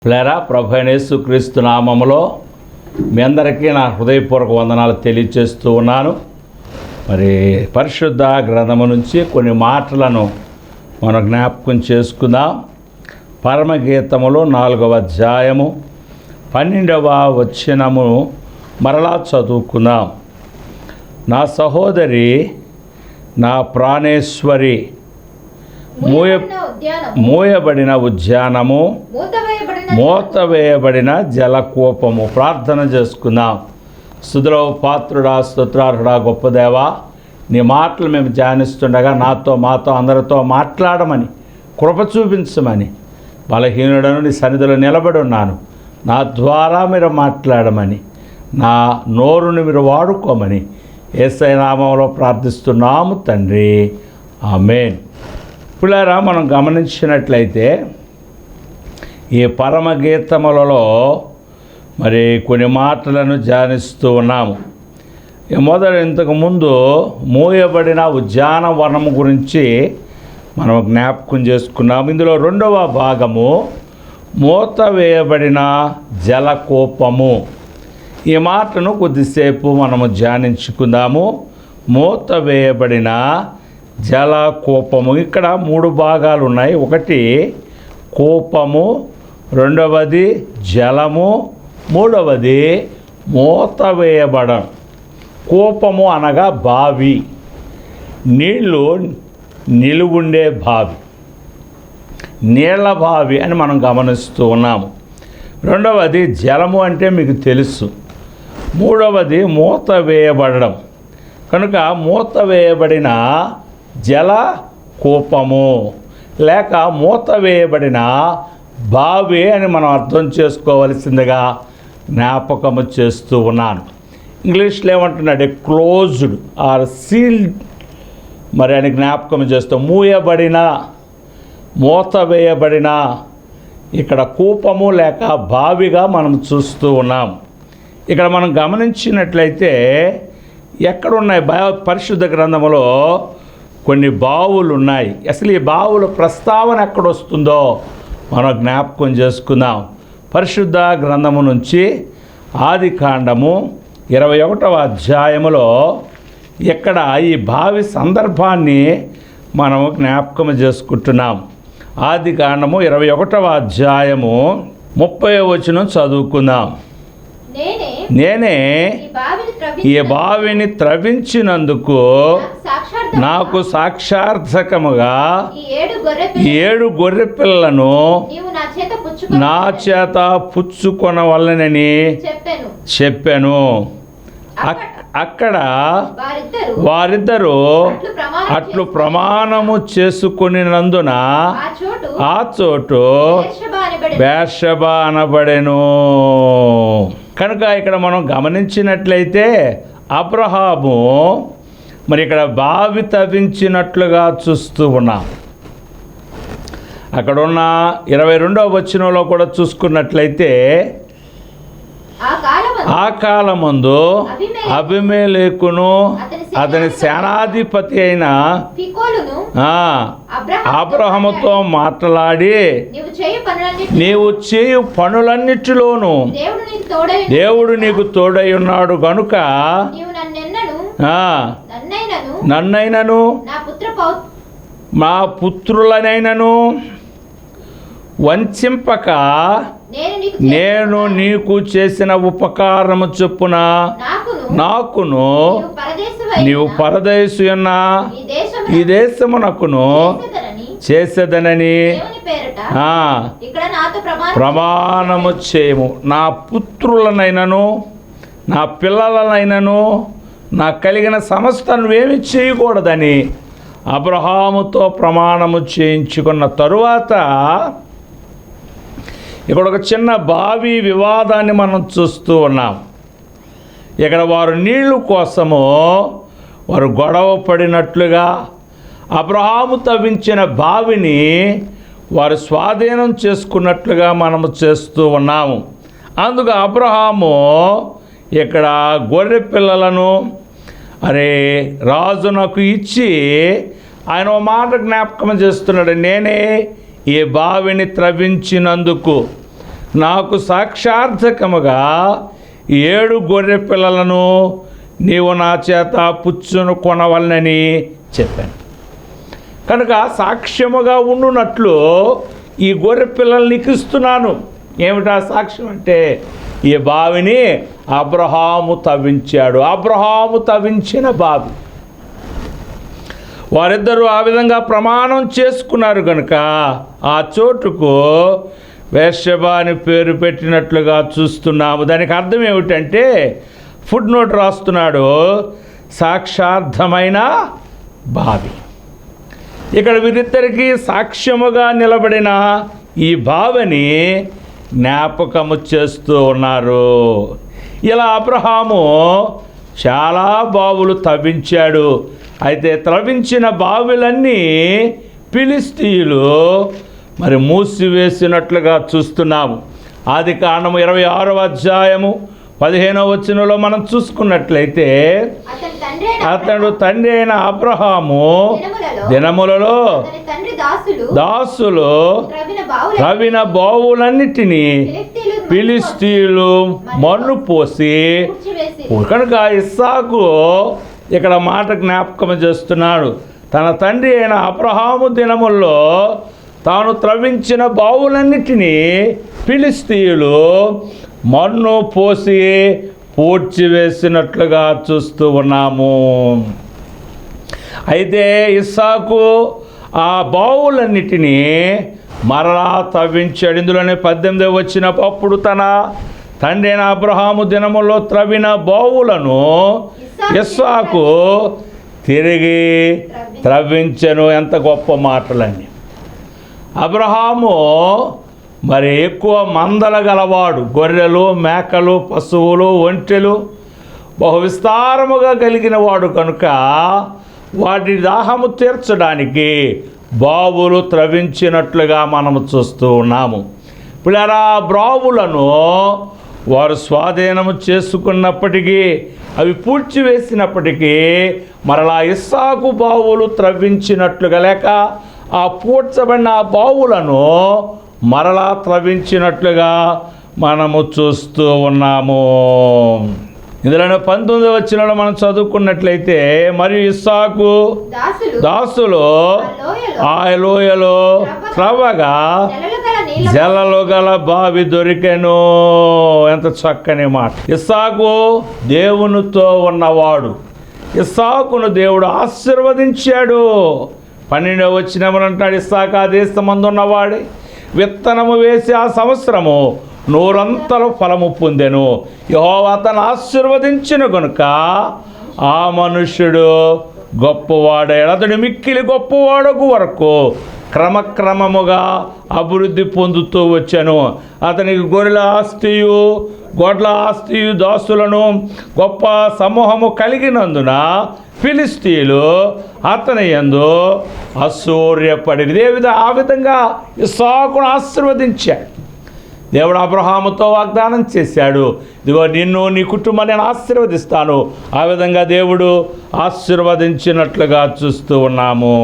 ప్రేరా ప్రభు అయిన యేసుక్రీస్తు నామములో మీ అందరికీ నా హృదయపూర్వక వందనాలు తెలియజేస్తూ ఉన్నాను. మరి పరిశుద్ధ గ్రంథము నుంచి కొన్ని మాటలను మనం జ్ఞాపకం చేసుకుందాం. పరమగీతములో 4వ అధ్యాయము 12వ వచనము మరలా చదువుకుందాం. నా సహోదరి, నా ప్రాణేశ్వరి, మూయబడిన ఉద్యానము, మూతవేయబడిన జలకూపము. ప్రార్థన చేసుకుందాం. స్తుతులకు పాత్రుడా, స్తోత్రార్హుడా, గొప్ప దేవా, నీ మాటలు మేము ధ్యానిస్తుండగా మాతో అందరితో మాట్లాడమని, కృప చూపించమని, బలహీనుడను నీ సన్నిధిలో నిలబడి ఉన్నాను. నా ద్వారా మీరు మాట్లాడమని, నా నోరుని మీరు వాడుకోమని యేసయ్య నామములో ప్రార్థిస్తున్నాము తండ్రి, ఆమేన్. పిల్లరా, మనం గమనించినట్లయితే ఈ పరమగీతములలో మరి కొన్ని మాటలను ధ్యానిస్తూ ఉన్నాము. ఇంతకుముందు మూయబడిన ఉద్యానవనము గురించి మనం జ్ఞాపకం చేసుకున్నాము. ఇందులో 2వ భాగము మూత వేయబడిన జలకూపము. ఈ మాటను కొద్దిసేపు మనము ధ్యానించుకుందాము. మూత వేయబడిన జలకూపము. ఇక్కడ 3 భాగాలు ఉన్నాయి. ఒకటి కూపము, 2వది జలము, 3వది మూత వేయబడం. కూపము అనగా బావి, నీళ్లు నిలువుండే బావి, నీళ్ల బావి అని మనం గమనిస్తూ ఉన్నాము. 2వది జలము అంటే మీకు తెలుసు. 3వది మూత వేయబడడం. కనుక మూత వేయబడిన జల కూపము లేక మూత వేయబడిన బావి అని మనం అర్థం చేసుకోవలసిందిగా జ్ఞాపకము చేస్తూ ఉన్నాను. ఇంగ్లీష్లో ఏమంటున్నాడు? క్లోజ్డ్ ఆర్ సీల్డ్ మరి అని జ్ఞాపకం చేస్తాం. మూయబడిన, మూత వేయబడిన, ఇక్కడ కూపము లేక బావిగా మనం చూస్తూ ఉన్నాం. ఇక్కడ మనం గమనించినట్లయితే ఎక్కడున్నాయి? పరిశుద్ధ గ్రంథములో కొన్ని బావులు ఉన్నాయి. అసలు ఈ బావుల ప్రస్తావన ఎక్కడొస్తుందో మనం జ్ఞాపకం చేసుకుందాం. పరిశుద్ధ గ్రంథము నుంచి ఆదికాండము 21వ అధ్యాయములో ఇక్కడ ఈ బావి సందర్భాన్ని మనము జ్ఞాపకం చేసుకుంటున్నాం. ఆదికాండము 21వ అధ్యాయము 30వ వచనం చదువుకుందాం. నేనే ఈ బావిని త్రవ్వించినందుకు నాకు సాక్షార్థకముగా 7 గొర్రె పిల్లలను నా చేత పుచ్చుకొనవలెనని చెప్పాను. అక్కడ వారిద్దరూ అట్లు ప్రమాణము చేసుకొనినందున ఆ చోటు బేర్షెబా అనబడెను. కనుక ఇక్కడ మనం గమనించినట్లయితే అబ్రహాము మరి ఇక్కడ బావి తవ్వించినట్లుగా చూస్తూ ఉన్నాం. అక్కడున్న 22వ వచనంలో కూడా చూసుకున్నట్లయితే ఆ కాలమందు అబీమెలెకును అతని సేనాధిపతి అయిన అబ్రహాముతో మాట్లాడి, నీవు చేయు పనులన్నిటిలోనూ దేవుడు నీకు తోడై ఉన్నాడు గనుక నన్నైనను మా పుత్రులనైనను వంచింపక నేను నీకు చేసిన ఉపకారము చొప్పున నాకును నీవు పరదేశున్న ఈ దేశమునకును చేసేదనని ప్రమాణము చేయము. నా పుత్రులనైనను నా పిల్లలనైనను నాకు కలిగిన సమస్త నువ్వేమి చేయకూడదని అబ్రహాముతో ప్రమాణము చేయించుకున్న తరువాత ఇక్కడ ఒక చిన్న బావి వివాదాన్ని మనం చూస్తూ ఉన్నాం. ఇక్కడ వారు నీళ్లు కోసము వారు గొడవ పడినట్లుగా అబ్రహాము తవ్వించిన బావిని వారు స్వాధీనం చేసుకున్నట్లుగా మనము చేస్తూ ఉన్నాము. అందుకు అబ్రహాము ఇక్కడ గొర్రె పిల్లలను రాజునకు ఇచ్చి ఆయన ఓ మాట జ్ఞాపకం చేస్తున్నాడు. నేనే ఈ బావిని త్రవ్వించినందుకు నాకు సాక్షార్థకముగా 7 గొర్రె పిల్లలను నీవు నా చేత పుచ్చును కొనవలనని చెప్పాను. కనుక సాక్ష్యముగా ఉండునట్లు ఈ గొర్రె పిల్లల్ని నీకు ఇస్తున్నాను. ఏమిటా సాక్ష్యం అంటే, ఈ బావిని అబ్రహాము తవ్వించాడు. అబ్రహాము తవ్వించిన బావి. వారిద్దరూ ఆ విధంగా ప్రమాణం చేసుకున్నారు కనుక ఆ చోటుకు బేర్షెబా అని పేరు పెట్టినట్లుగా చూస్తున్నాము. దానికి అర్థం ఏమిటంటే, ఫుడ్ నోట్ రాస్తున్నాడు, సాక్షార్థమైన బావి. ఇక్కడ వీరిద్దరికీ సాక్ష్యముగా నిలబడిన ఈ బావిని జ్ఞాపకము చేస్తూ ఉన్నారు. ఇలా అబ్రహాము చాలా బావులు తవ్వించాడు. అయితే త్రవ్వించిన బావులన్నీ ఫిలిష్తీయులు మరి మూసివేసినట్లుగా చూస్తున్నాము. ఆదికాండము 26వ అధ్యాయము 15వ వచనంలో మనం చూసుకున్నట్లయితే, అతడు తండ్రి అయిన అబ్రహాము దినములలో దాసులు త్రవ్విన బావులన్నిటినీ ఫిలిష్తీయులు మన్ను పోసి, కనుక ఇస్సాకు ఇక్కడ మాట జ్ఞాపకం చేస్తున్నాడు. తన తండ్రి అయిన అబ్రహాము దినముల్లో తాను త్రవ్వించిన బావులన్నిటినీ ఫిలిష్తీయులు మన్ను పోసి పూడ్చివేసినట్లుగా చూస్తూ ఉన్నాము. అయితే ఇస్సాకు ఆ బావులన్నిటినీ మరలా తవ్వించాడు. ఇందులోనే 18వ వచనము, అప్పుడు తన తండ్రి అయిన అబ్రహాము దినములో త్రవ్విన బావులను ఇస్సాకు తిరిగి త్రవ్వించెను. ఎంత గొప్ప మాటలండి. అబ్రహాము మరి ఎక్కువ మందల గలవాడు. గొర్రెలు, మేకలు, పశువులు, ఒంటెలు బహు విస్తారముగా కలిగిన వాడు కనుక వాటి దాహము తీర్చడానికి బావులు త్రవ్వించినట్లుగా మనము చూస్తూ ఉన్నాము. పిల్లరా, బావులను వారు స్వాధీనము చేసుకున్నప్పటికీ, అవి పూడ్చివేసినప్పటికీ మరలా ఇస్సాకు బావులు త్రవ్వించినట్లుగా, లేక ఆ పూడ్చబడిన ఆ బావులను మరలా త్రవ్వించినట్లుగా మనము చూస్తూ ఉన్నాము. ఇందులో 19వ వచనంలో మనం చదువుకున్నట్లయితే, మరియు ఇస్సాకు దాసులు ఆ లోయలో త్రవ్వగా జలలు గల బావి దొరికెను. ఎంత చక్కని మాట. ఇస్సాకు దేవునితో ఉన్నవాడు. ఇస్సాకును దేవుడు ఆశీర్వదించాడు. 12వ వచనమున అంటాడు, ఇస్సాకు ఆ దేశమందు ఉన్నవాడే విత్తనము వేసి ఆ సంవత్సరము 100 ఫలము పొందెను. యెహోవా అతను ఆశీర్వదించిన కనుక ఆ మనుష్యుడు గొప్పవాడాడు. అతడు మిక్కిలి గొప్పవాడకు వరకు క్రమక్రమముగా అభివృద్ధి పొందుతూ వచ్చాను. అతనికి గొర్రెల ఆస్తియు గొడ్ల ఆస్తియు దాసులను గొప్ప సమూహము కలిగినందున ఫిలిష్తీయులు అతని యందు అసూర్యపడి, ఆ విధంగా ఇస్సాకును ఆశీర్వదించాడు. దేవుడు అబ్రహాముతో వాగ్దానం చేశాడు, ఇదిగో నిన్ను నీ కుటుంబాన్ని నేను ఆశీర్వదిస్తాను. ఆ విధంగా దేవుడు ఆశీర్వదించినట్లుగా చూస్తూ ఉన్నాము.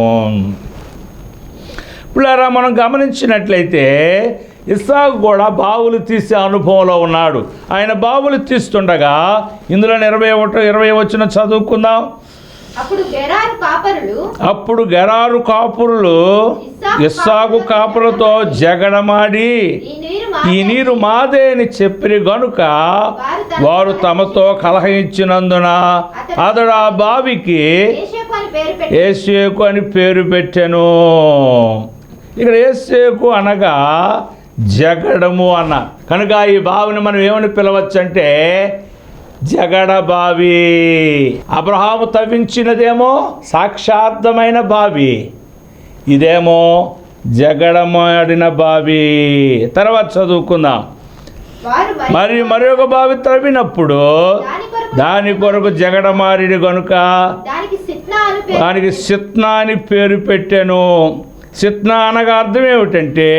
పిల్లరా, మనం గమనించినట్లయితే ఇస్సాకు కూడా బావులు తీసే అనుభవంలో ఉన్నాడు. ఆయన బావులు తీస్తుండగా ఇందులో 20వ వచనం చదువుకుందాం. అప్పుడు గెరారు కాపురులు ఇస్సాకు కాపులతో జగడమాడి, ఈ నీరు మాదే అని చెప్పిరి గనుక వారు తమతో కలహించినందున అతడు ఆ బావికి ఏసేకు అని పేరు పెట్టెను. ఇక్కడ ఏసేకు అనగా జగడము అన్న కనుక ఈ బావిని మనం ఏమని పిలవచ్చు అంటే జగడ బావి. అబ్రహాము తవ్వించినదేమో సాక్షార్థమైన బావి, ఇదేమో జగడమాడిన బావి. తర్వాత చదువుకుందాం. మరి మరొక బావి త్రవ్వినప్పుడు దాని కొరకు జగడమారిడి కనుక దానికి సిత్నా అని పేరు పెట్టాను. సిత్నా అనగా అర్థం ఏమిటంటే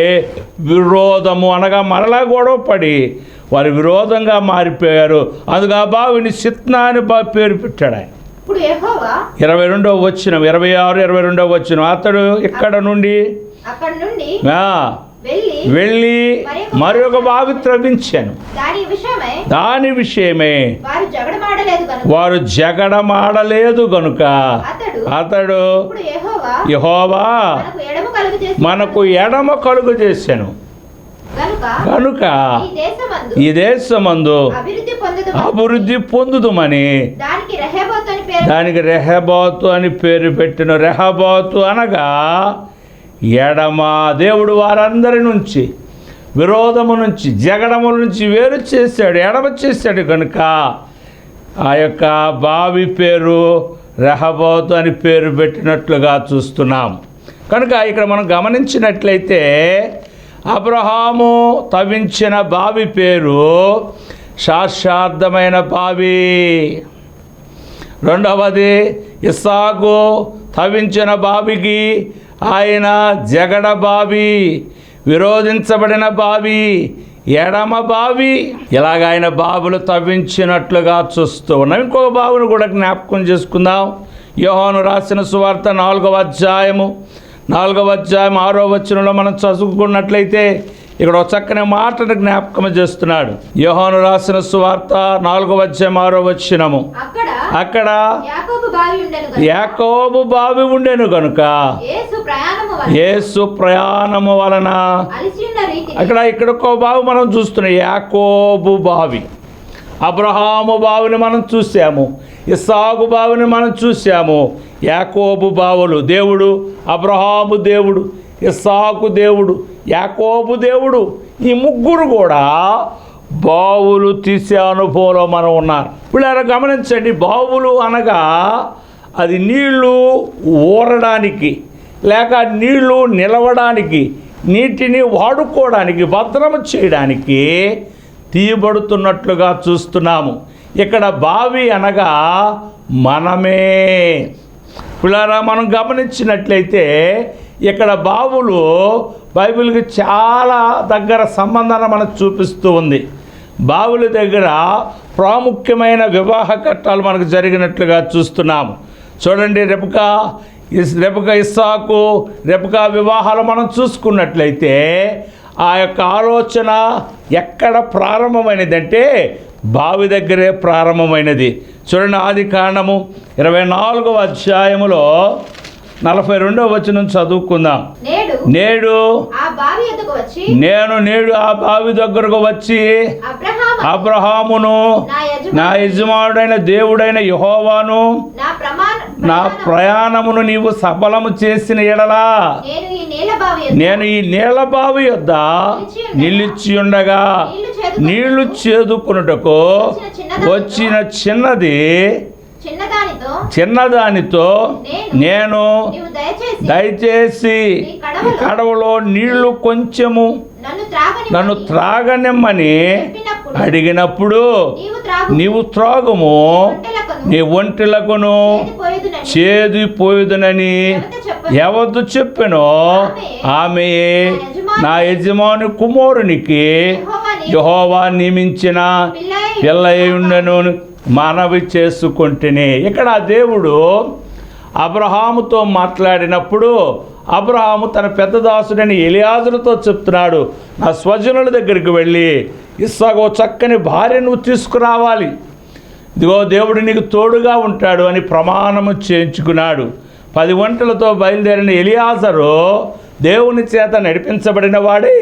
విరోధము, అనగా మరలా గొడవ పడి వారు విరోధంగా మారిపోయారు. అందుకు ఆ బావిని సిత్నా అని పేరు పెట్టాడు ఆయన. 22వ వచనం, 26, 22వ వచనం. అతడు ఇక్కడ నుండి వెళ్ళి మరొక బావి త్రవ్వించాను. దాని విషయమై వారు జగడమాడలేదు గనుక అతడు యెహోవా మనకు ఎడమ కలుగు చేశాను కనుక ఈ దేశమందు అభివృద్ధి పొందుదుమని దానికి రెహబాతు అని పేరు పెట్టిన. రెహబాతు అనగా ఎడమ. దేవుడు వారందరి నుంచి, విరోధము నుంచి, జగడముల నుంచి వేరు చేశాడు, ఎడమ చేశాడు కనుక ఆ యొక్క బావి పేరు రెహబాతు అని పేరు పెట్టినట్లుగా చూస్తున్నాం. కనుక ఇక్కడ మనం గమనించినట్లయితే అబ్రహాము తవ్వించిన బావి పేరు శాశ్వతమైన బావి. రెండవది ఇస్సాకు తవ్వించిన బావికి ఆయన జగడ బావి, విరోధించబడిన బావి, ఎడమ బావి. ఇలాగ ఆయన బావులు తవ్వించినట్లుగా చూస్తూ ఉన్నాం. ఇంకొక బావిని కూడా జ్ఞాపకం చేసుకుందాం. యోహాను రాసిన సువార్త 4వ అధ్యాయము 6వ వచనంలో మనం చదువుకున్నట్లయితే ఇక్కడ ఒక చక్కని మాటను జ్ఞాపకం చేస్తున్నాడు. యోహాను రాసిన సువార్త 4వ అధ్యాయం 6వ వచనము. అక్కడ యాకోబు బావి ఉండెను కనుక యేసు ప్రయాణము వలన ఇక్కడ ఒక బావి మనం చూస్తున్నాం, యాకోబు బావి. అబ్రహాము బావిని మనం చూసాము, ఇస్సాకు బావిని మనం చూసాము. యాకోబు బావులు, దేవుడు అబ్రహాము దేవుడు, ఇస్సాకు దేవుడు, యాకోబు దేవుడు, ఈ ముగ్గురు కూడా బావులు తీసే అనుభవంలో మనం ఉన్నారు. ఇప్పుడు గమనించండి, బావులు అనగా అది నీళ్లు ఊరడానికి లేక నీళ్లు నిలవడానికి, నీటిని వాడుకోవడానికి, భద్రము చేయడానికి తీయబడుతున్నట్లుగా చూస్తున్నాము. ఇక్కడ బావి అనగా మనమే. పిల్లరా, మనం గమనించినట్లయితే ఇక్కడ బావులు బైబిల్కి చాలా దగ్గర సంబంధాన్ని మనకు చూపిస్తూ ఉంది. బావుల దగ్గర ప్రాముఖ్యమైన వివాహ ఘట్టాలు మనకు జరిగినట్లుగా చూస్తున్నాము. చూడండి, రెబెకా ఇస్సాకు రెబెకా వివాహాలు మనం చూసుకున్నట్లయితే ఆ యొక్క ఆలోచన ఎక్కడ ప్రారంభమైనదంటే బావి దగ్గరే ప్రారంభమైనది. చూడండి, ఆదికాండము 24వ అధ్యాయములో 42వ వచనం చదువుకుందాం. నేడు ఆ బావి దగ్గరకు వచ్చి అబ్రహామును, నా యజమానుడైన దేవుడైన యెహోవాను, నా ప్రయాణమును నీవు సఫలము చేసిన ఎడలా నేను ఈ నీళ్ల బావి యొద్ద నిలిచి ఉండగా నీళ్లు చేదుకున్నటకు వచ్చిన చిన్నదానితో నేను దయచేసి కడవలో నీళ్లు కొంచెము నన్ను త్రాగనిమ్మని అడిగినప్పుడు నీవు త్రాగుము, నీ ఒంటిలకును చేదిపోయుదునని ఎవరు చెప్పెనో ఆమె నా యజమాని కుమారునికి యెహోవా నియమించిన పిల్లయుండెను మనవి చేసుకుంటేనే. ఇక్కడ దేవుడు అబ్రహాముతో మాట్లాడినప్పుడు అబ్రహాము తన పెద్ద దాసుడైన ఎలియాజరుతో చెప్తున్నాడు, నా స్వజనుల దగ్గరికి వెళ్ళి ఇస్సాకు చక్కని భార్య నువ్వు తీసుకురావాలి, ఇదిగో దేవుడు నీకు తోడుగా ఉంటాడు అని ప్రమాణము చేయించుకున్నాడు. 10 ఒంటెలతో బయలుదేరిన ఎలియాజరు దేవుని చేత నడిపించబడిన వాడే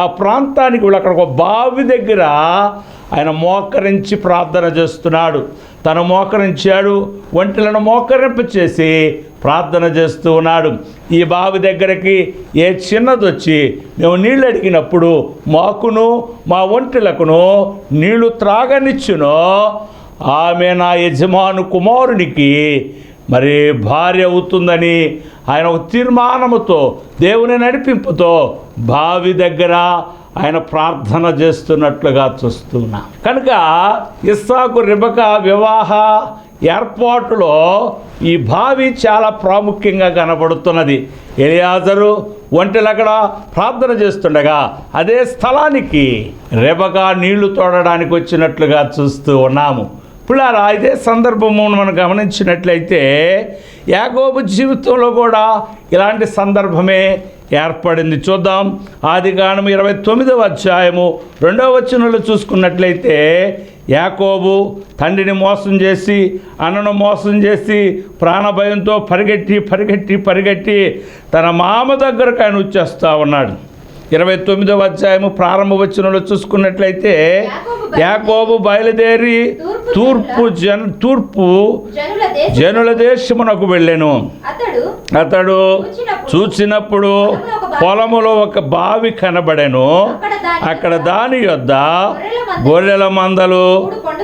ఆ ప్రాంతానికి వెళ్ళి అక్కడ ఒక బావి దగ్గర ఆయన మోకరించి ప్రార్థన చేస్తున్నాడు. తను మోకరించాడు, ఒంటెలను మోకరింపచేసి ప్రార్థన చేస్తూ ఉన్నాడు. ఈ బావి దగ్గరికి ఏ చిన్నది వచ్చి మేము నీళ్ళు అడిగినప్పుడు మాకును మా ఒంటెలకును నీళ్లు త్రాగనిచ్చునో ఆమె నా యజమాను కుమారునికి మరి భార్య అవుతుందని ఆయన ఒక తీర్మానముతో దేవుని నడిపింపుతో బావి దగ్గర ఆయన ప్రార్థన చేస్తున్నట్లుగా చూస్తున్నా. కనుక ఇస్సాకు రెబెకా వివాహ ఏర్పాటులో ఈ బావి చాలా ప్రాముఖ్యంగా కనబడుతున్నది. ఎలియాజరు ఒంటెలక్కడ ప్రార్థన చేస్తుండగా అదే స్థలానికి రెబెకా నీళ్లు తోడడానికి వచ్చినట్లుగా చూస్తూ ఉన్నాము. పిల్లారా, ఇదే సందర్భము మనం గమనించినట్లయితే యాకోబు జీవితంలో కూడా ఇలాంటి సందర్భమే ఏర్పడింది. చూద్దాం ఆదికాండము 29వ అధ్యాయము 2వ వచనంలో చూసుకున్నట్లయితే, యాకోబు తండ్రిని మోసం చేసి అన్నను మోసం చేసి ప్రాణభయంతో పరిగెట్టి తన మామ దగ్గరకు ఆయన వచ్చేస్తూ ఉన్నాడు. 29వ అధ్యాయము ప్రారంభ వచనంలో చూసుకున్నట్లయితే, యాకోబు బయలుదేరి తూర్పు జనుల దేశమునకు వెళ్ళెను. అతడు చూచినప్పుడు పొలములో ఒక బావి కనబడెను. అక్కడ దాని యొద్ద గొర్రెల మందలు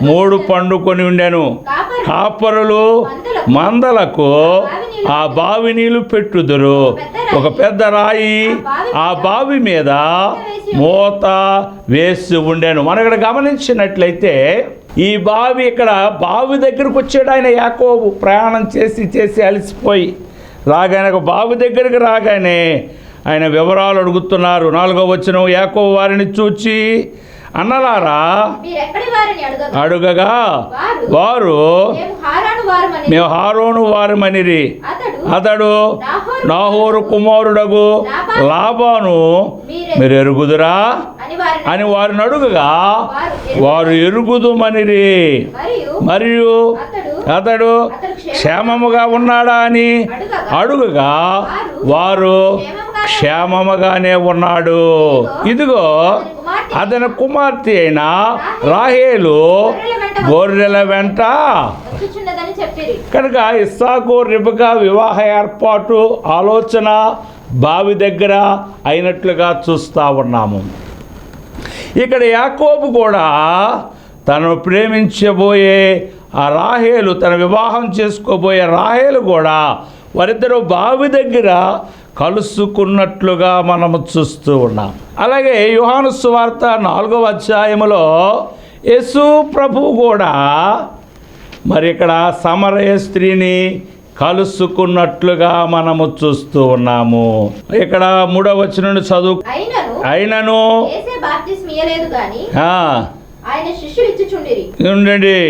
3 పండుకొని ఉండెను. కాపరులు మందలకు ఆ బావి నీళ్లు పెట్టుదురు. ఒక పెద్ద రాయి ఆ బావి మీద మూత వేసి ఉండెను. మనం ఇక్కడ గమనించినట్లయితే ఈ బావి, ఇక్కడ బావి దగ్గరకు వచ్చాడు ఆయన యాకోబు. ప్రయాణం చేసి అలసిపోయి రాగానే ఒక బావి దగ్గరికి రాగానే ఆయన వివరాలు అడుగుతున్నారు. 4వ వచనం, యాకోబు వారిని చూచి, అన్నలారా అడుగగా వారు మేము హారోను వారమనిరి. అతడు నాహోరు కుమారుడగు లాబాను మీరు ఎరుగుదురా అని వారిని అడుగగా వారు ఎరుగుదుమనిరి. మరియు అతడు క్షేమముగా ఉన్నాడా అని అడుగగా వారు క్షేమముగానే ఉన్నాడు. ఇదిగో అతని కుమార్తె అయిన రాహేలు గొర్రెల వెంట. కనుక ఇస్సాకు రిబకా వివాహ ఏర్పాటు ఆలోచన బావి దగ్గర అయినట్లుగా చూస్తూ ఉన్నాము. ఇక్కడ యాకోబు కూడా తను ప్రేమించబోయే ఆ రాహేలు, తన వివాహం చేసుకోబోయే రాహేలు కూడా వారిద్దరూ బావి దగ్గర కలుసుకున్నట్లుగా మనము చూస్తూ ఉన్నాం. అలాగే యోహాను సువార్త 4వ అధ్యాయములో యేసు ప్రభువు కూడా మరి ఇక్కడ సమరయ స్త్రీని కలుసుకున్నట్లుగా మనము చూస్తూ ఉన్నాము. ఇక్కడ 3వ వచనం చదువు. అయినను ఉండండి,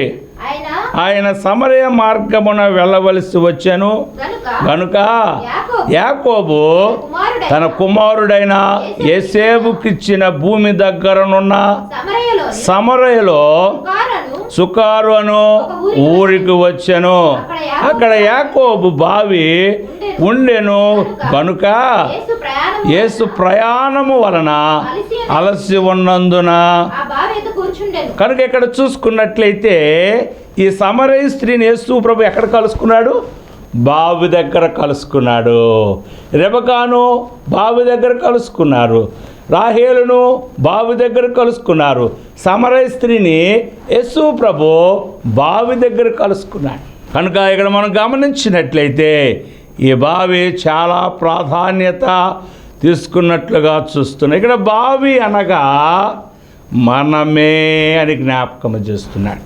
ఆయన సమరయ మార్గమున వెళ్ళవలసి వచ్చాను గనుక యాకోబు తన కుమారుడైన యోసేపుకిచ్చిన భూమి దగ్గరనున్న సమరయలో సుకారు అను ఊరికి వచ్చాను. అక్కడ యాకోబు బావి ఉండెను గనుక యేసు ప్రయాణము వలన అలసి ఉన్నందున కనుక ఇక్కడ చూసుకున్నట్లయితే ఈ సమరయ స్త్రీని యేసు ప్రభు ఎక్కడ కలుసుకున్నాడు? బావి దగ్గర కలుసుకున్నాడు. రెబకాను బావి దగ్గర కలుసుకున్నారు. రాహేలును బావి దగ్గర కలుసుకున్నారు. సమరయ స్త్రీని యేసు ప్రభు బావి దగ్గర కలుసుకున్నాడు. కనుక ఇక్కడ మనం గమనించినట్లయితే ఈ బావి చాలా ప్రాధాన్యత తీసుకున్నట్లుగా చూస్తున్నాం. ఇక్కడ బావి అనగా మనమే అని జ్ఞాపకం చేస్తున్నాడు.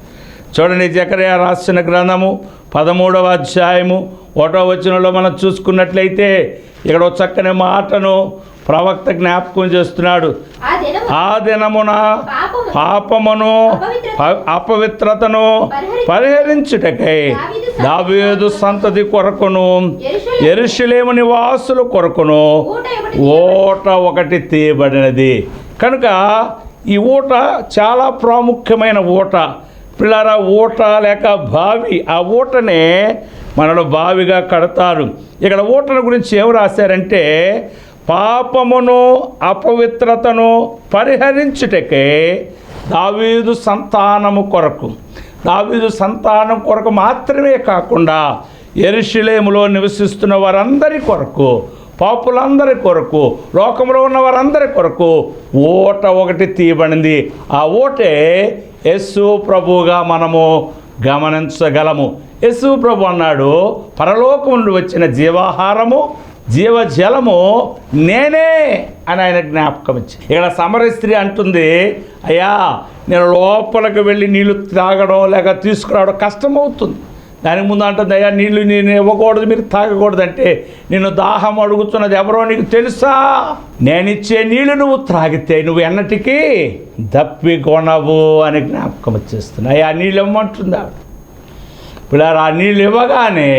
చూడండి, జకర్యా రాసిన గ్రంథము 13వ అధ్యాయము 1వ వచనంలో మనం చూసుకున్నట్లయితే ఇక్కడ చక్కని మాటను ప్రవక్త జ్ఞాపకం చేస్తున్నాడు. ఆ దినమున పాపమును అపవిత్రతను పరిహరించుటకై దావీదు సంతతి కొరకును యెరూషలేము నివాసుల కొరకును ఊట ఒకటి తీయబడినది. కనుక ఈ ఊట చాలా ప్రాముఖ్యమైన ఊట. పిల్లరా, ఊట లేక బావి, ఆ ఊటనే మనలో బావిగా కడతారు. ఇక్కడ ఊటల గురించి ఏం రాశారంటే, పాపమును అపవిత్రతను పరిహరించుటకే దావీదు సంతానము కొరకు, దావీదు సంతానం కొరకు మాత్రమే కాకుండా యెరూషలేములో నివసిస్తున్న వారందరి కొరకు, పాపులందరి కొరకు, లోకంలో ఉన్న వారందరి కొరకు ఊట ఒకటి తీయబడింది. ఆ ఊటే యేసు ప్రభువుగా మనము గమనించగలము. యేసు ప్రభు అన్నాడు, పరలోకం నుండి వచ్చిన జీవాహారము జీవజలము నేనే అని ఆయన జ్ఞాపకం ఇచ్చి. ఇక్కడ సమరయ స్త్రీ అంటుంది, అయ్యా నేను లోపలికి వెళ్ళి నీళ్లు తాగడం లేక తీసుకురావడం కష్టమవుతుంది. దానికి ముందు అంటుంది, అయ్యా నీళ్ళు నేను ఇవ్వకూడదు, మీరు తాగకూడదు అంటే, నేను దాహం అడుగుతున్నది ఎవరో నీకు తెలుసా? నేనిచ్చే నీళ్ళు నువ్వు త్రాగితే నువ్వు ఎన్నటికీ దప్పికొనవు అని జ్ఞాపకం వచ్చేస్తుంది. అయ్యా నీళ్ళు ఇవ్వమంటుంది ఆవిడ. ఇప్పుడు ఆ నీళ్ళు ఇవ్వగానే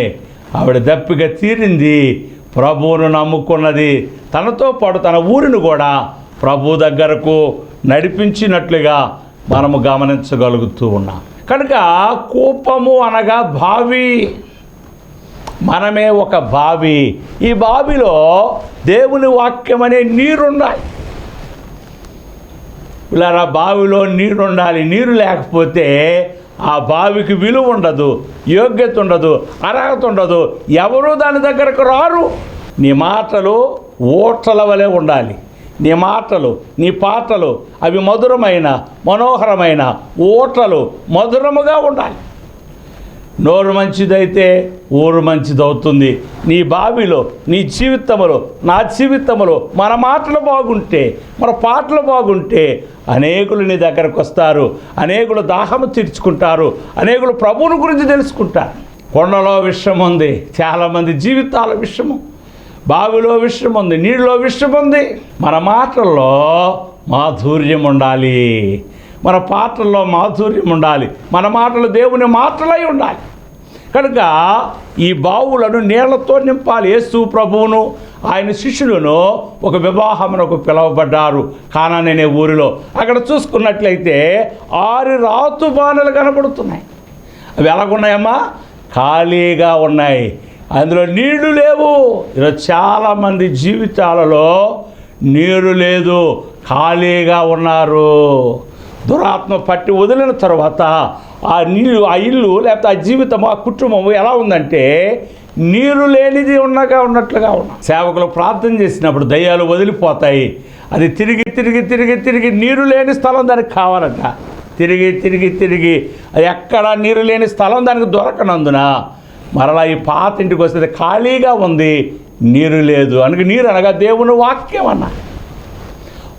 ఆవిడ దప్పిగా తీరింది. ప్రభువును నమ్ముకున్నది, తనతో పాటు తన ఊరిని కూడా ప్రభు దగ్గరకు నడిపించినట్లుగా మనము గమనించగలుగుతూ ఉన్నాం. కనుక కూపము అనగా బావి, మనమే ఒక బావి. ఈ బావిలో దేవుని వాక్యం అనే నీరుండాలి. ఇలా బావిలో నీరుండాలి. నీరు లేకపోతే ఆ బావికి విలువ ఉండదు, యోగ్యత ఉండదు, అర్హత ఉండదు, ఎవరూ దాని దగ్గరకు రారు. నీ మాటలు ఓట్ల వలె ఉండాలి. నీ మాటలు, నీ పాటలు అవి మధురమైన, మనోహరమైన ఓటలు మధురముగా ఉండాలి. నోరు మంచిదైతే ఊరు మంచిదవుతుంది. నీ బావిలో, నీ జీవితంలో, నా జీవితంలో మన మాటలు బాగుంటే, మన పాటలు బాగుంటే అనేకులు నీ దగ్గరకు వస్తారు, అనేకులు దాహము తీర్చుకుంటారు, అనేకులు ప్రభువుని గురించి తెలుసుకుంటారు. కొండలో విషయం ఉంది, చాలామంది జీవితాల విషయము, బావిలో విషయం ఉంది, నీళ్ళలో విషయం ఉంది. మన మాటల్లో మాధుర్యం ఉండాలి, మన పాటల్లో మాధుర్యం ఉండాలి, మన మాటలు దేవుని మాటలై ఉండాలి. కనుక ఈ బావులను నీళ్లతో నింపాలి. యేసు ప్రభువును ఆయన శిష్యులను ఒక వివాహమునకు పిలువబడ్డారు కానాను అనే ఊరిలో. అక్కడ చూసుకున్నట్లయితే 6 రాతు బాణలు కనబడుతున్నాయి. అవి ఎలాగున్నాయమ్మా? ఖాళీగా ఉన్నాయి, అందులో నీళ్లు లేవు. ఈరోజు చాలామంది జీవితాలలో నీరు లేదు, ఖాళీగా ఉన్నారు. దురాత్మ పట్టి వదిలిన తర్వాత ఆ నీళ్ళు, ఆ ఇల్లు లేకపోతే ఆ జీవితం, ఆ కుటుంబం ఎలా ఉందంటే నీరు లేనిది ఉన్నట్లుగా ఉన్నాం. సేవకులు ప్రార్థన చేసినప్పుడు దయ్యాలు వదిలిపోతాయి. అది తిరిగి తిరిగి తిరిగి తిరిగి నీరు లేని స్థలం దానికి కావాలంట. తిరిగి తిరిగి తిరిగి అది ఎక్కడ నీరు లేని స్థలం దానికి దొరకనందున మరలా ఈ పాత ఇంటికి వస్తే ఖాళీగా ఉంది, నీరు లేదు. అందుకే నీరు అనగా దేవుని వాక్యం అన్న.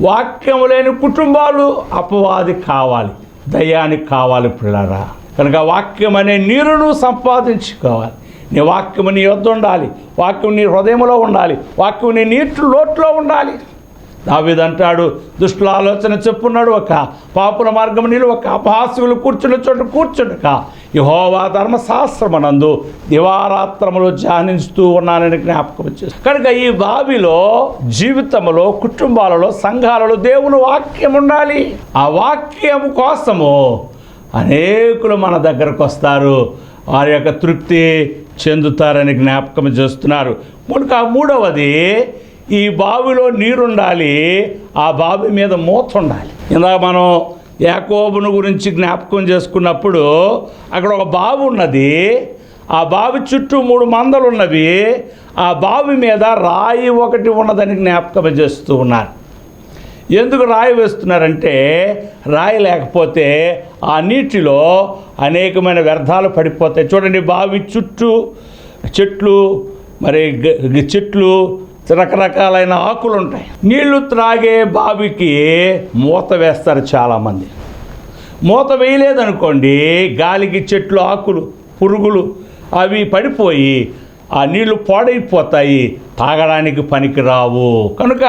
వాక్యం లేని కుటుంబాలు అపవాది కావాలి, దయ్యానికి కావాలి పిల్లరా. కనుక వాక్యం అనే నీరును సంపాదించుకోవాలి. నీ వాక్యం నీ యొద్ద ఉండాలి, వాక్యం నీ హృదయంలో ఉండాలి, వాక్యం నీ నీటి లోటులో ఉండాలి. దావీదు అంటాడు, దుష్టుల ఆలోచన చెప్పున్నాడు ఒక, పాపుల మార్గం నిలువక, అపహాస్యులు కూర్చున్న చోట కూర్చుండక, యెహోవా ధర్మశాస్త్రమునందు దివారాత్రములు ధ్యానిస్తూ ఉన్నానని జ్ఞాపకం చేస్తాను. కనుక ఈ బావిలో, జీవితంలో, కుటుంబాలలో, సంఘాలలో దేవుని వాక్యం ఉండాలి. ఆ వాక్యం కోసము అనేకులు మన దగ్గరకు వస్తారు, వారి యొక్క తృప్తి చెందుతారని జ్ఞాపకం చేస్తున్నారు. మూడవది, ఈ బావిలో నీరుండాలి, ఆ బావి మీద మూత ఉండాలి. ఇందాక మనం యాకోబును గురించి జ్ఞాపకం చేసుకున్నప్పుడు అక్కడ ఒక బావి ఉన్నది, ఆ బావి చుట్టూ 3 మందలు ఉన్నవి, ఆ బావి మీద రాయి ఒకటి ఉన్నదని జ్ఞాపకం చేస్తూ ఉన్నారు. ఎందుకు రాయి వేస్తున్నారంటే రాయి లేకపోతే ఆ నీటిలో అనేకమైన వ్యర్థాలు పడిపోతాయి. చూడండి, బావి చుట్టూ చెట్లు, మరి చెట్లు, రకరకాలైన ఆకులు ఉంటాయి. నీళ్లు త్రాగే బావికి మూత వేస్తారు చాలామంది. మూత వేయలేదనుకోండి, గాలికి చెట్లు, ఆకులు, పురుగులు అవి పడిపోయి ఆ నీళ్లు పాడైపోతాయి, తాగడానికి పనికిరావు. కనుక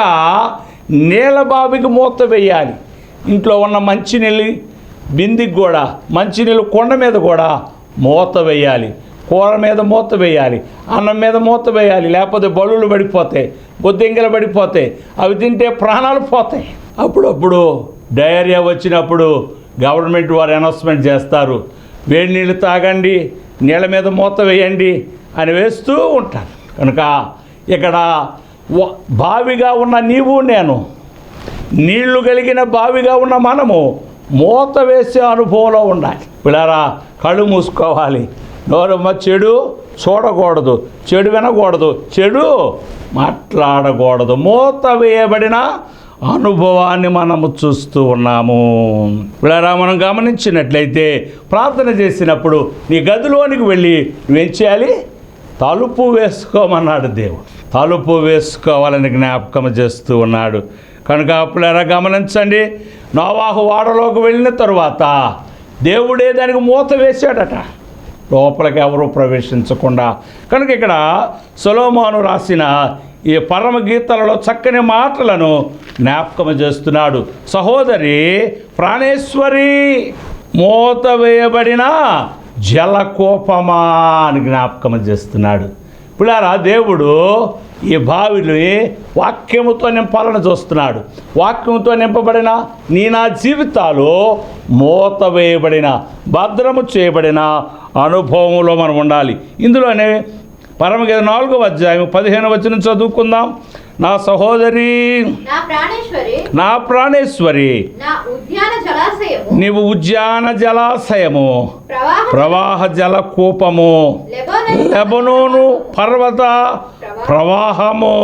నీళ్ళ బావికి మూత వేయాలి. ఇంట్లో ఉన్న మంచినీళ్ళు బిందికి కూడా, మంచినీళ్ళు కొండ మీద కూడా మూత వేయాలి. కూర మీద మూత వేయాలి, అన్నం మీద మూత వేయాలి, లేకపోతే బలులు పడిపోతాయి, బొద్దింకలు పడిపోతాయి, అవి తింటే ప్రాణాలు పోతాయి. అప్పుడప్పుడు డయేరియా వచ్చినప్పుడు గవర్నమెంట్ వారు అనౌన్స్మెంట్ చేస్తారు, వేడి నీళ్ళు తాగండి, నీళ్ళ మీద మూత వేయండి అని వేస్తూ ఉంటారు. కనుక ఇక్కడ బావిగా ఉన్న నీవు నేను, నీళ్లు కలిగిన బావిగా ఉన్న మనము మూత వేసే అనుభవంలో ఉండాలి. పిల్లరా, కళ్ళు మూసుకోవాలి, నోరమ్మ చెడు చూడకూడదు, చెడు వినకూడదు, చెడు మాట్లాడకూడదు. మూత వేయబడిన అనుభవాన్ని మనము చూస్తూ ఉన్నాము. పిల్లరా, మనం గమనించినట్లయితే ప్రార్థన చేసినప్పుడు నీ గదిలోనికి వెళ్ళి నువ్వేం చేయాలి? తలుపు వేసుకోమన్నాడు దేవుడు. తలుపు వేసుకోవాలని జ్ఞాపకం చేస్తూ ఉన్నాడు. కనుక పిల్లరా గమనించండి, నోవాహు ఓడలోకి వెళ్ళిన తరువాత దేవుడే దానికి మూత వేశాడట, లోపలికి ఎవరు ప్రవేశించకుండా. కనుక ఇక్కడ సొలొమోను రాసిన ఈ పరమ గీతాలలో చక్కని మాటలను జ్ఞాపకం చేస్తున్నాడు. సహోదరి ప్రాణేశ్వరి, మూత వేయబడిన జలకోపమా అని జ్ఞాపకం చేస్తున్నాడు. పిల్లారా, దేవుడు ఈ బావిని వాక్యముతో నింపాలని చూస్తున్నాడు. వాక్యంతో నింపబడిన నా జీవితాలు మూత వేయబడిన, భద్రము చేయబడిన అనుభవంలో మనం ఉండాలి. ఇందులోనే పరమగీత 4వ అధ్యాయం 15వ వచనం చదువుకుందాం. నా సహోదరి, నా ప్రాణేశ్వరి, నీవు ఉద్యాన జలాశయము, ప్రవాహ జల కూపము, లెబనోను పర్వత ప్రవాహము,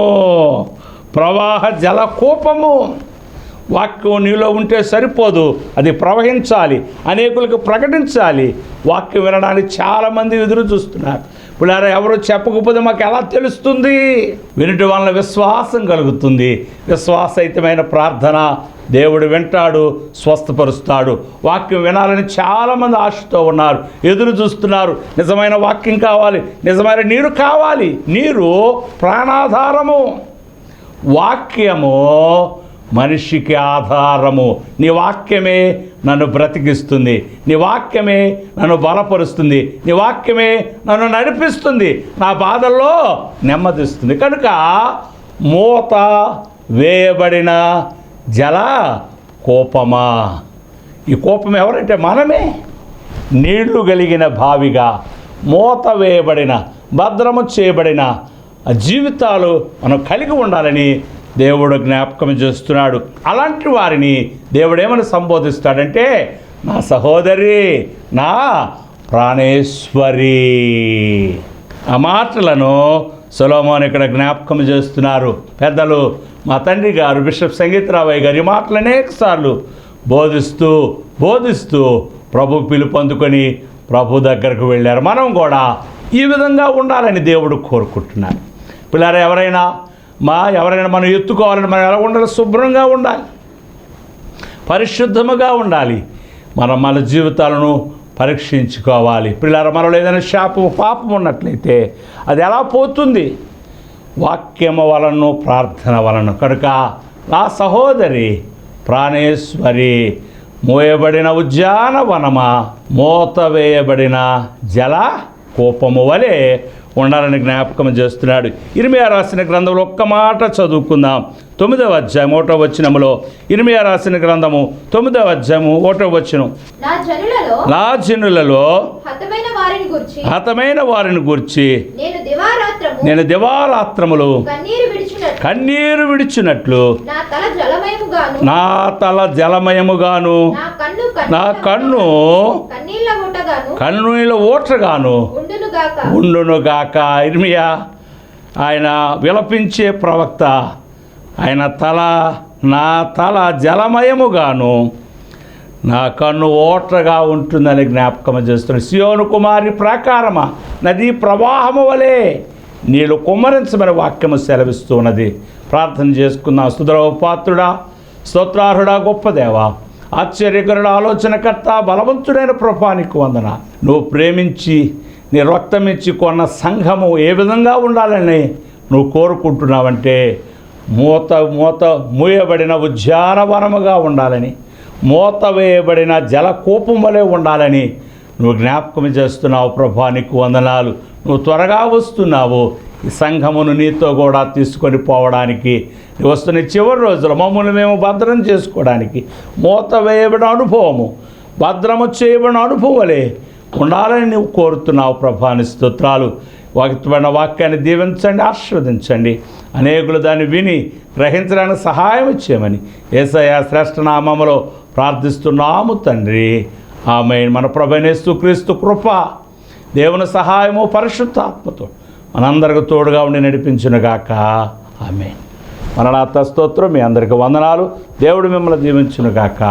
ప్రవాహ జల కూపము. వాక్యం నీలో ఉంటే సరిపోదు, అది ప్రవహించాలి, అనేకులకు ప్రకటించాలి. వాక్యం వినడానికి చాలామంది ఎదురు చూస్తున్నారు. పిల్లారా, ఎవరు చెప్పకపోతే మాకు ఎలా తెలుస్తుంది? వినటం వలన విశ్వాసం కలుగుతుంది. విశ్వాసయుతమైన ప్రార్థన దేవుడు వింటాడు, స్వస్థపరుస్తాడు. వాక్యం వినాలని చాలామంది ఆశతో ఉన్నారు, ఎదురు చూస్తున్నారు. నిజమైన వాక్యం కావాలి, నిజమైన నీరు కావాలి. నీరు ప్రాణాధారము, వాక్యము మనిషికి ఆధారము. నీ వాక్యమే నన్ను బ్రతికిస్తుంది, నీ వాక్యమే నన్ను బలపరుస్తుంది, నీ వాక్యమే నన్ను నడిపిస్తుంది, నా బాధల్లో నెమ్మదిస్తుంది. కనుక మూత వేయబడిన జల కోపమా, ఈ కోపం ఎవరంటే మనమే. నీళ్లు కలిగిన బావిగా మూత వేయబడిన, భద్రము చేయబడిన జీవితాలు మనం కలిగి ఉండాలని దేవుడు జ్ఞాపకం చేస్తున్నాడు. అలాంటి వారిని దేవుడు ఏమని సంబోధిస్తాడంటే, నా సహోదరి, నా ప్రాణేశ్వరి. ఆ మాటలను సొలొమోను ఇక్కడ జ్ఞాపకం చేస్తున్నారు. పెద్దలు, మా తండ్రి గారు బిషప్ సంగీతరావయ్య గారు ఈ మాటలు అనేకసార్లు బోధిస్తూ ప్రభు పిలుపు అందుకొని ప్రభు దగ్గరకు వెళ్ళారు. మనం కూడా ఈ విధంగా ఉండాలని దేవుడు కోరుకుంటున్నారు. పిల్లలు, ఎవరైనా మనం ఎత్తుకోవాలని మనం ఎలా ఉండాలి? శుభ్రంగా ఉండాలి, పరిశుద్ధముగా ఉండాలి. మన జీవితాలను పరీక్షించుకోవాలి. పిల్లలు, మనలో ఏదైనా పాపం ఉన్నట్లయితే అది ఎలా పోతుంది? వాక్యము వలన, ప్రార్థన వలన. కనుక నా సహోదరి ప్రాణేశ్వరి, మోయబడిన ఉద్యానవనమా, మూత వేయబడిన జల కూపము వలె ఉండాలని జ్ఞాపకం చేస్తున్నాడు. ఇర్మియా రాసిన గ్రంథంలో ఒక్క మాట చదువుకుందాం. 9వ అధ్యాయం 1వ వచనములో, ఇర్మియా రాసిన గ్రంథము 9వ అధ్యాయము 1వ వచనం, నా జనులలో హతమైన వారిని గూర్చి నేను దివారాత్రములు కన్నీరు విడిచినట్లు నా తల జలమయముగాను, నా కన్ను కన్నీళ్ళ ఊటగాను ఉండునుగాక. ఇర్మియా ఆయన విలపించే ప్రవక్త. ఆయన నా తల జలమయముగాను, నా కన్ను ఓట్రగా ఉంటుందని జ్ఞాపకం చేస్తున్నాడు. సియోను కుమారి ప్రాకారమా, నదీ ప్రవాహము వలె నీళ్ళు కుమ్మరించమని వాక్యము సెలవిస్తూ ఉన్నది. ప్రార్థన చేసుకుందాం. స్తుతిపాత్రుడా, స్తోత్రార్హుడా, గొప్ప దేవా, ఆశ్చర్యకరుడు, ఆలోచనకర్త, బలవంతుడైన ప్రభానికి వందన. నువ్వు ప్రేమించి నీ రక్తమిచ్చి కొన్న సంఘము ఏ విధంగా ఉండాలని నువ్వు కోరుకుంటున్నావంటే, మూయబడిన ఉద్యానవనముగా ఉండాలని, మూత వేయబడిన జలకూపం వలె ఉండాలని నువ్వు జ్ఞాపకం చేస్తున్నావు. ప్రభానికి వందనాలు. నువ్వు త్వరగా వస్తున్నావు. ఈ సంఘమును నీతో కూడా తీసుకొని పోవడానికి, వస్తున్న చివరి రోజులు మమ్మల్ని మేము భద్రం చేసుకోవడానికి మూత వేయబడిన అనుభవము, భద్రము చేయబడిన అనుభవం వలె ఉండాలని నువ్వు కోరుతున్నావు. ప్రభాని స్తోత్రాలు. వాక్యమైన వాక్యాన్ని దీవించండి, ఆశీర్వదించండి. అనేకులు దాన్ని విని గ్రహించడానికి సహాయం చేయమని యేసయ్య శ్రేష్ఠ నామములో ప్రార్థిస్తున్నాము తండ్రి. ఆమేన్. మన ప్రభువైన యేసుక్రీస్తు కృప, దేవుని సహాయము, పరిశుద్ధాత్మతో మనందరికి తోడుగా ఉండి నడిపించునుగాక. ఆమేన్. మరణాత స్తోత్రం. మీ అందరికి వందనాలు. దేవుడు మిమ్మల్ని దీవించునుగాక.